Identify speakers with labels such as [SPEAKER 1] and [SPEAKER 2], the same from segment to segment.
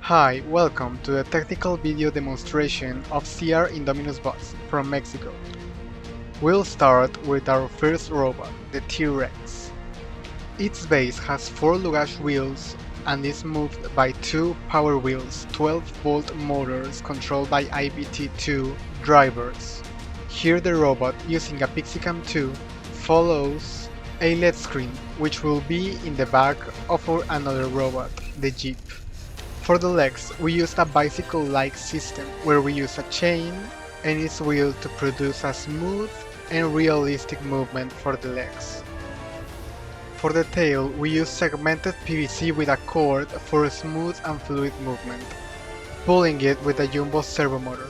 [SPEAKER 1] Hi, welcome to the technical video demonstration of CR Indominus bus from Mexico. We'll start with our first robot, the T-Rex. Its base has 4 luggage wheels and is moved by 2 power wheels, 12-volt motors controlled by IBT2 drivers. Here the robot, using a Pixicam 2, follows a LED screen, which will be in the back of another robot, the Jeep. For the legs, we used a bicycle-like system where we use a chain and its wheel to produce a smooth and realistic movement for the legs. For the tail, we use segmented PVC with a cord for smooth and fluid movement, pulling it with a jumbo servo motor.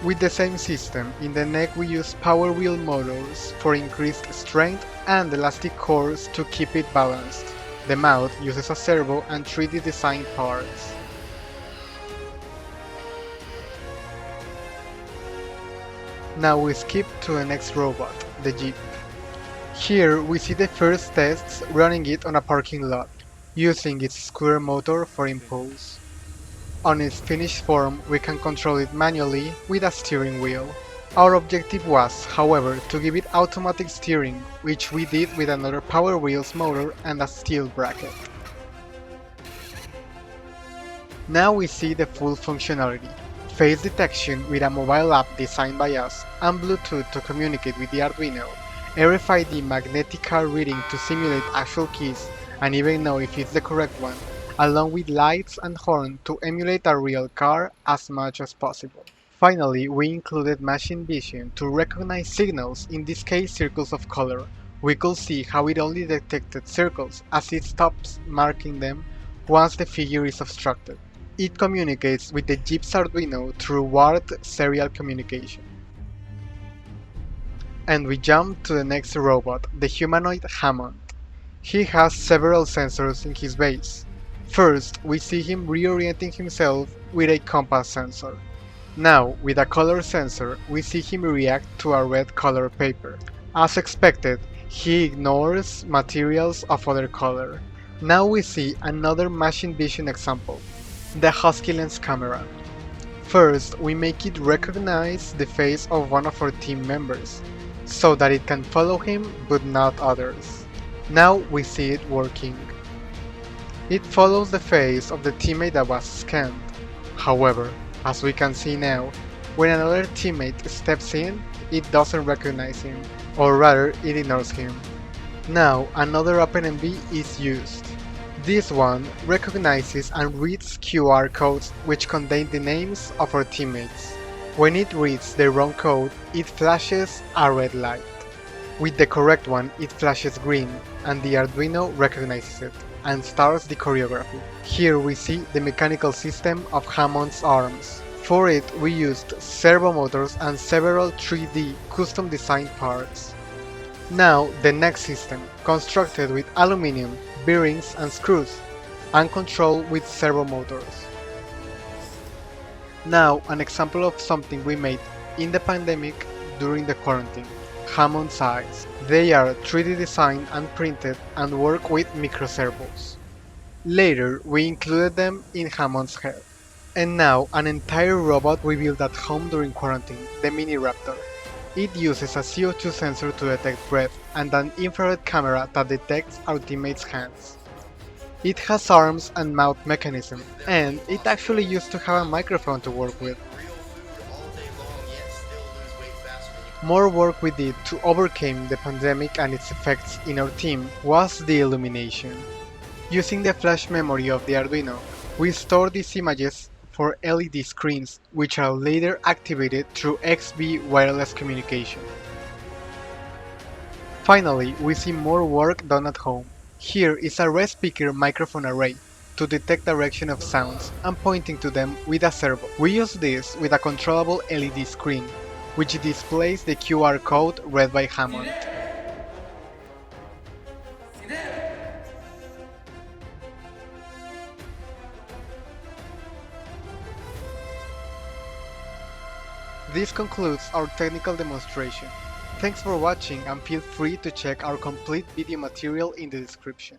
[SPEAKER 1] With the same system, in the neck we use power wheel motors for increased strength and elastic cores to keep it balanced. The mouth uses a servo and 3D designed parts. Now we skip to the next robot, the Jeep. Here we see the first tests running it on a parking lot, using its scooter motor for impulse. On its finished form, we can control it manually with a steering wheel. Our objective was, however, to give it automatic steering, which we did with another power wheels motor and a steel bracket. Now we see the full functionality. Face detection with a mobile app designed by us, and Bluetooth to communicate with the Arduino, RFID magnetic car reading to simulate actual keys and even know if it's the correct one, along with lights and horn to emulate a real car as much as possible. Finally, we included machine vision to recognize signals, in this case circles of color. We could see how it only detected circles as it stops marking them once the figure is obstructed. It communicates with the Jeep's Arduino through wired serial communication. And we jump to the next robot, the humanoid Hammond. He has several sensors in his base. First, we see him reorienting himself with a compass sensor. Now, with a color sensor, we see him react to a red color paper. As expected, he ignores materials of other color. Now we see another machine vision example, the Husky lens camera. First, we make it recognize the face of one of our team members, so that it can follow him but not others. Now we see it working. It follows the face of the teammate that was scanned. However, as we can see now, when another teammate steps in, it doesn't recognize him, or rather it ignores him. Now another OpenMV is used. This one recognizes and reads QR codes which contain the names of our teammates. When it reads the wrong code, it flashes a red light. With the correct one, it flashes green, and the Arduino recognizes it and starts the choreography. Here we see the mechanical system of Hammond's arms. For it, we used servo motors and several 3D custom designed parts. Now the next system, constructed with aluminum, bearings and screws, and controlled with servo motors. Now an example of something we made in the pandemic during the quarantine, Hammond's eyes. They are 3D designed and printed and work with microservos. Later we included them in Hammond's hair. And now an entire robot we built at home during quarantine, the Mini Raptor. It uses a CO2 sensor to detect breath and an infrared camera that detects our teammates' hands. It has arms and mouth mechanism, and it actually used to have a microphone to work with. More work we did to overcome the pandemic and its effects in our team was the illumination. Using the flash memory of the Arduino, we store these images for LED screens, which are later activated through XB wireless communication. Finally, we see more work done at home. Here is a red speaker microphone array to detect direction of sounds and pointing to them with a servo. We use this with a controllable LED screen, which displays the QR code read by Hammond. This concludes our technical demonstration. Thanks for watching and feel free to check our complete video material in the description.